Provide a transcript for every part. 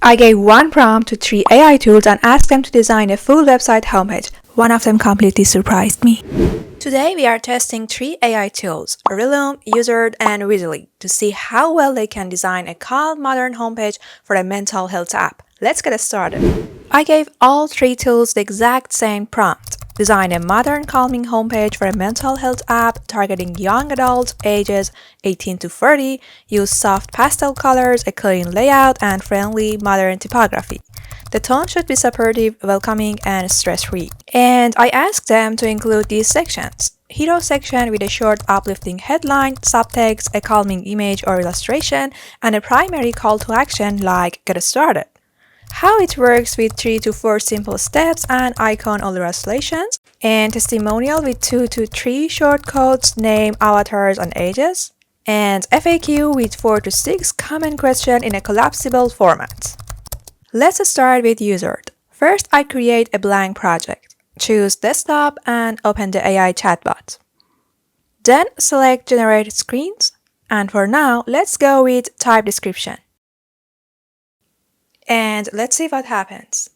I gave one prompt to 3 AI tools and asked them to design a full website homepage. One of them completely surprised me. Today we are testing 3 AI tools, Relume, Uizard, and Visily, to see how well they can design a calm, modern homepage for a mental health app. Let's get started. I gave all 3 tools the exact same prompt. Design a modern, calming homepage for a mental health app targeting young adults ages 18 to 30, use soft pastel colors, a clean layout, and friendly, modern typography. The tone should be supportive, welcoming, and stress-free. And I asked them to include these sections. Hero section with a short uplifting headline, subtext, a calming image or illustration, and a primary call to action like get started. How it works with 3 to 4 simple steps and icon illustrations, and testimonial with 2 to 3 short codes, name, avatars, and ages, and FAQ with 4 to 6 common questions in a collapsible format. Let's start with Uizard. First, I create a blank project. Choose desktop and open the AI chatbot. Then select generate screens, and for now, let's go with type description. And let's see what happens.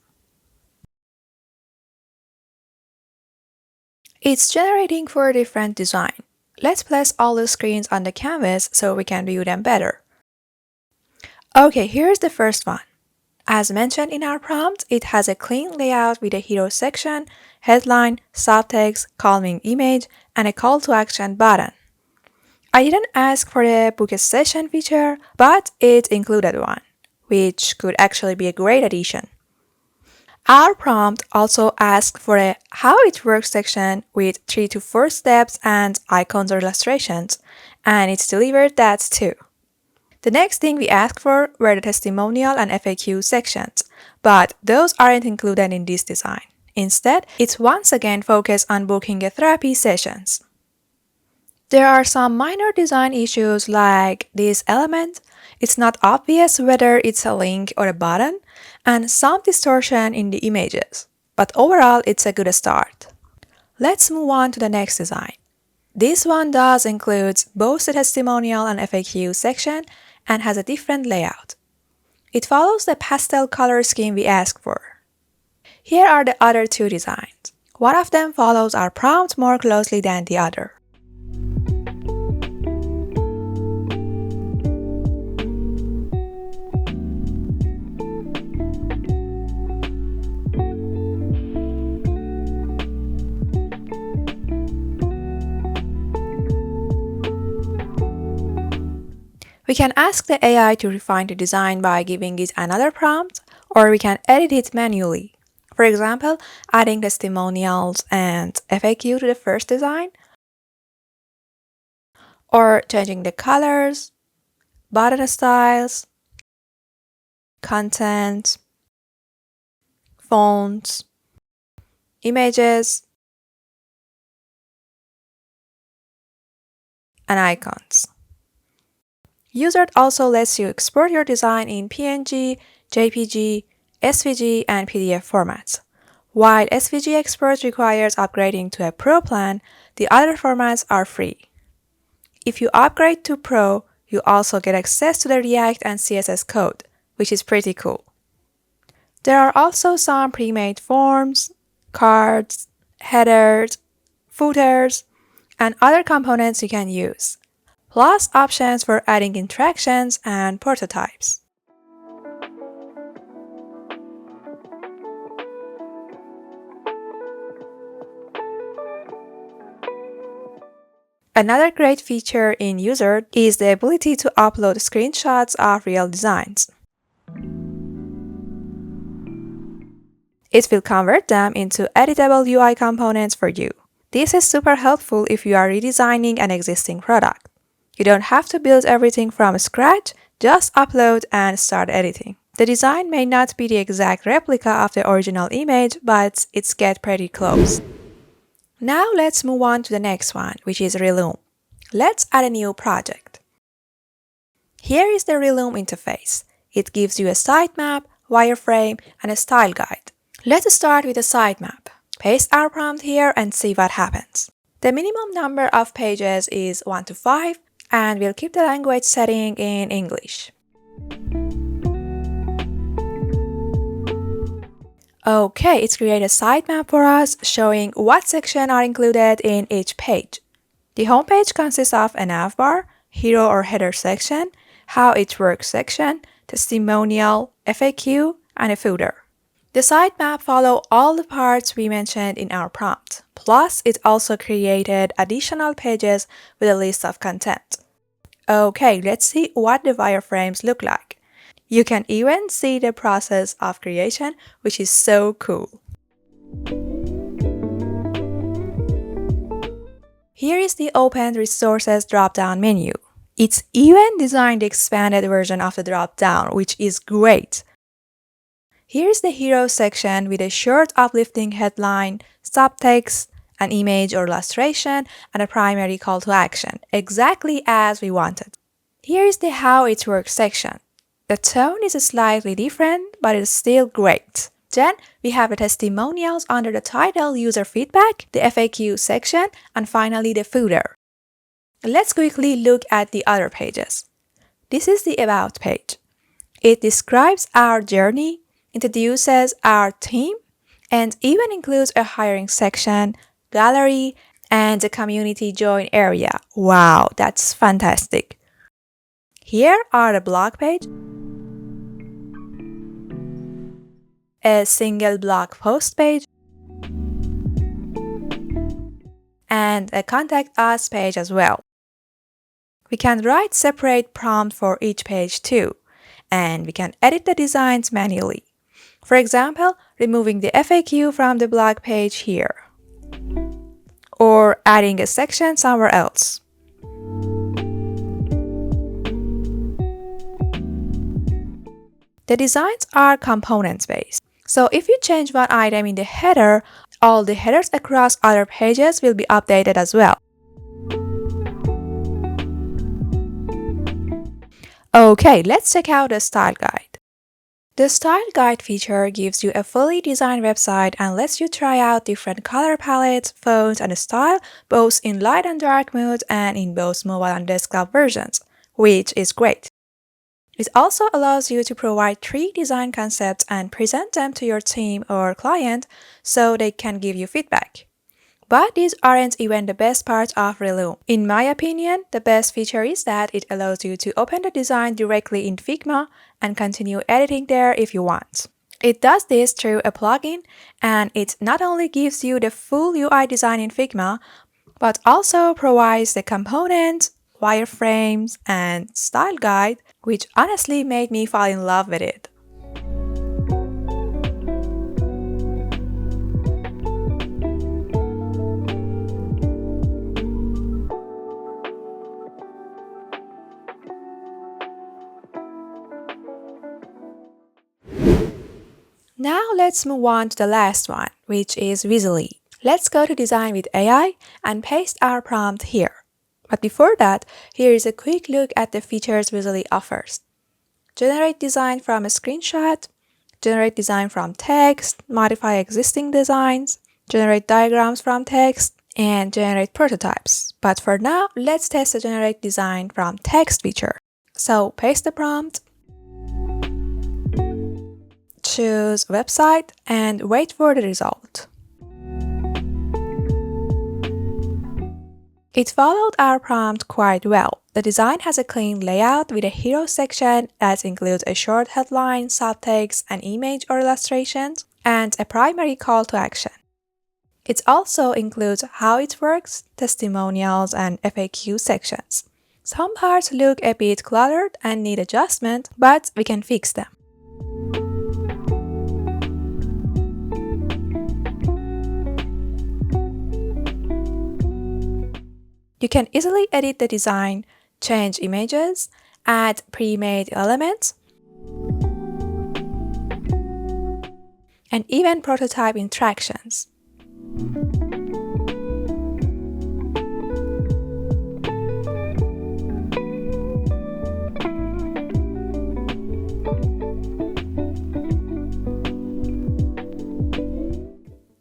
It's generating 4 different designs. Let's place all the screens on the canvas so we can view them better. Okay, here's the first one. As mentioned in our prompt, it has a clean layout with a hero section, headline, subtext, calming image, and a call to action button. I didn't ask for a book a session feature, but it included one, which could actually be a great addition. Our prompt also asked for a how it works section with 3 to 4 steps and icons or illustrations, and it's delivered that too. The next thing we asked for were the testimonial and FAQ sections, but those aren't included in this design. Instead, it's once again focused on booking a therapy sessions. There are some minor design issues like this element. It's not obvious whether it's a link or a button, and some distortion in the images. But overall, it's a good start. Let's move on to the next design. This one does include both the testimonial and FAQ section and has a different layout. It follows the pastel color scheme we asked for. Here are the other 2 designs. One of them follows our prompt more closely than the other. We can ask the AI to refine the design by giving it another prompt, or we can edit it manually. For example, adding testimonials and FAQ to the first design, or changing the colors, button styles, content, fonts, images, and icons. Uizard also lets you export your design in PNG, JPG, SVG, and PDF formats. While SVG export requires upgrading to a Pro plan, the other formats are free. If you upgrade to Pro, you also get access to the React and CSS code, which is pretty cool. There are also some pre-made forms, cards, headers, footers, and other components you can use, plus options for adding interactions and prototypes. Another great feature in Uizard is the ability to upload screenshots of real designs. It will convert them into editable UI components for you. This is super helpful if you are redesigning an existing product. You don't have to build everything from scratch, just upload and start editing. The design may not be the exact replica of the original image, but it's get pretty close. Now let's move on to the next one, which is Relume. Let's add a new project. Here is the Relume interface. It gives you a sitemap, wireframe, and a style guide. Let's start with a sitemap. Paste our prompt here and see what happens. The minimum number of pages is 1 to 5, and we'll keep the language setting in English. Okay, it's created a sitemap for us showing what sections are included in each page. The homepage consists of a navbar, hero or header section, how it works section, testimonial, FAQ, and a footer. The sitemap follows all the parts we mentioned in our prompt. Plus, it also created additional pages with a list of content. Okay, let's see what the wireframes look like. You can even see the process of creation, which is so cool. Here is the Open Resources drop-down menu. It's even designed the expanded version of the drop-down, which is great. Here's the hero section with a short uplifting headline, subtext, an image or illustration, and a primary call to action, exactly as we wanted. Here is the how it works section. The tone is slightly different, but it's still great. Then we have the testimonials under the title user feedback, the FAQ section, and finally the footer. Let's quickly look at the other pages. This is the About page. It describes our journey, introduces our team, and even includes a hiring section, gallery, and a community join area. Wow, that's fantastic. Here are the blog page, a single blog post page, and a contact us page as well. We can write separate prompt for each page too, and we can edit the designs manually. For example, removing the FAQ from the blog page here, or adding a section somewhere else. The designs are components-based. So if you change one item in the header, all the headers across other pages will be updated as well. Okay, let's check out the style guide. The style guide feature gives you a fully designed website and lets you try out different color palettes, fonts, and style, both in light and dark mode and in both mobile and desktop versions, which is great. It also allows you to provide 3 design concepts and present them to your team or client so they can give you feedback. But these aren't even the best part of Relume. In my opinion, the best feature is that it allows you to open the design directly in Figma and continue editing there if you want. It does this through a plugin, and it not only gives you the full UI design in Figma, but also provides the components, wireframes, and style guide, which honestly made me fall in love with it. Now let's move on to the last one, which is Visily. Let's go to Design with AI and paste our prompt here. But before that, here is a quick look at the features Visily offers. Generate design from a screenshot, generate design from text, modify existing designs, generate diagrams from text, and generate prototypes. But for now, let's test the generate design from text feature. So paste the prompt, choose website, and wait for the result. It followed our prompt quite well. The design has a clean layout with a hero section that includes a short headline, subtext, an image or illustrations, and a primary call to action. It also includes how it works, testimonials, and FAQ sections. Some parts look a bit cluttered and need adjustment, but we can fix them. You can easily edit the design, change images, add pre-made elements, and even prototype interactions.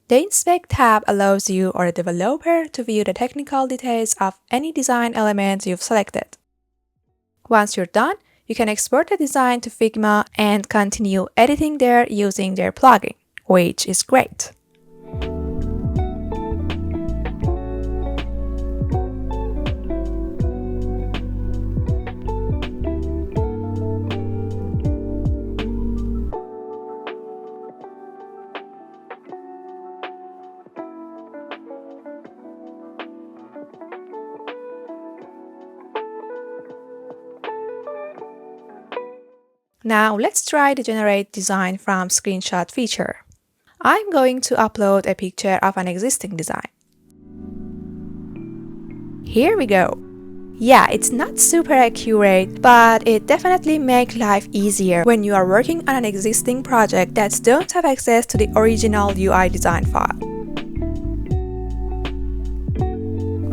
The Inspect tab allows you or the developer to view the technical details of any design elements you've selected. Once you're done, you can export the design to Figma and continue editing there using their plugin, which is great. Now let's try to generate design from screenshot feature. I'm going to upload a picture of an existing design. Here we go. Yeah, it's not super accurate, but it definitely makes life easier when you are working on an existing project that don't have access to the original UI design file.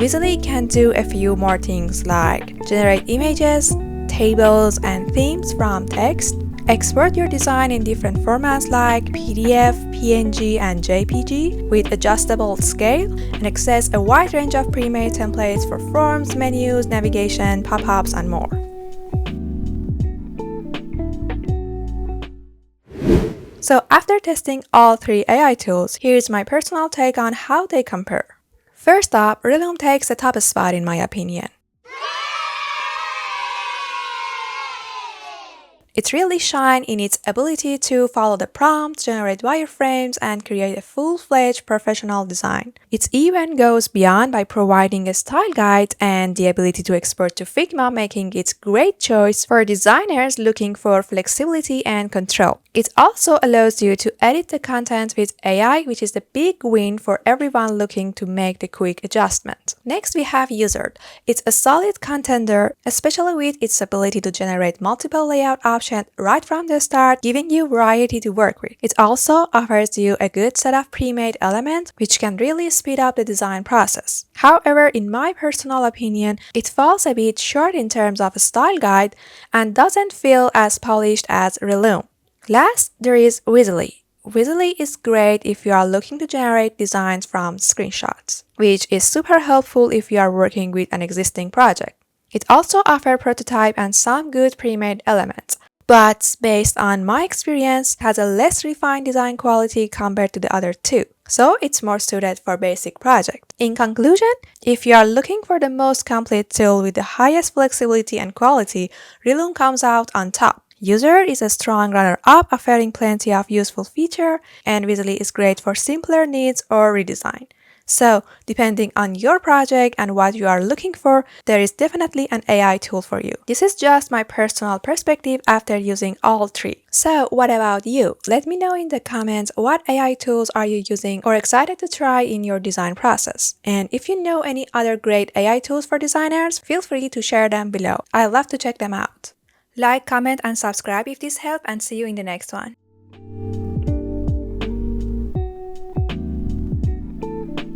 Visily can do a few more things like generate images, tables, and themes from text, export your design in different formats like PDF, PNG, and JPG with adjustable scale, and access a wide range of pre-made templates for forms, menus, navigation, pop-ups, and more. So after testing all three AI tools, here's my personal take on how they compare. First up, Relume takes the top spot in my opinion. It really shines in its ability to follow the prompts, generate wireframes, and create a full-fledged professional design. It even goes beyond by providing a style guide and the ability to export to Figma, making it a great choice for designers looking for flexibility and control. It also allows you to edit the content with AI, which is the big win for everyone looking to make the quick adjustment. Next, we have Uizard. It's a solid contender, especially with its ability to generate multiple layout options right from the start, giving you variety to work with. It also offers you a good set of pre-made elements, which can really speed up the design process. However, in my personal opinion, it falls a bit short in terms of a style guide and doesn't feel as polished as Relume. Last, there is Visily. Visily is great if you are looking to generate designs from screenshots, which is super helpful if you are working with an existing project. It also offers prototype and some good pre-made elements, but based on my experience, has a less refined design quality compared to the other two, so it's more suited for basic projects. In conclusion, if you are looking for the most complete tool with the highest flexibility and quality, Relume comes out on top. Uizard is a strong runner-up, offering plenty of useful features, and Visily is great for simpler needs or redesign. So, depending on your project and what you are looking for, there is definitely an AI tool for you. This is just my personal perspective after using all three. So, what about you? Let me know in the comments what AI tools are you using or excited to try in your design process. And if you know any other great AI tools for designers, feel free to share them below. I love to check them out. Like, comment, and subscribe if this helped, and see you in the next one.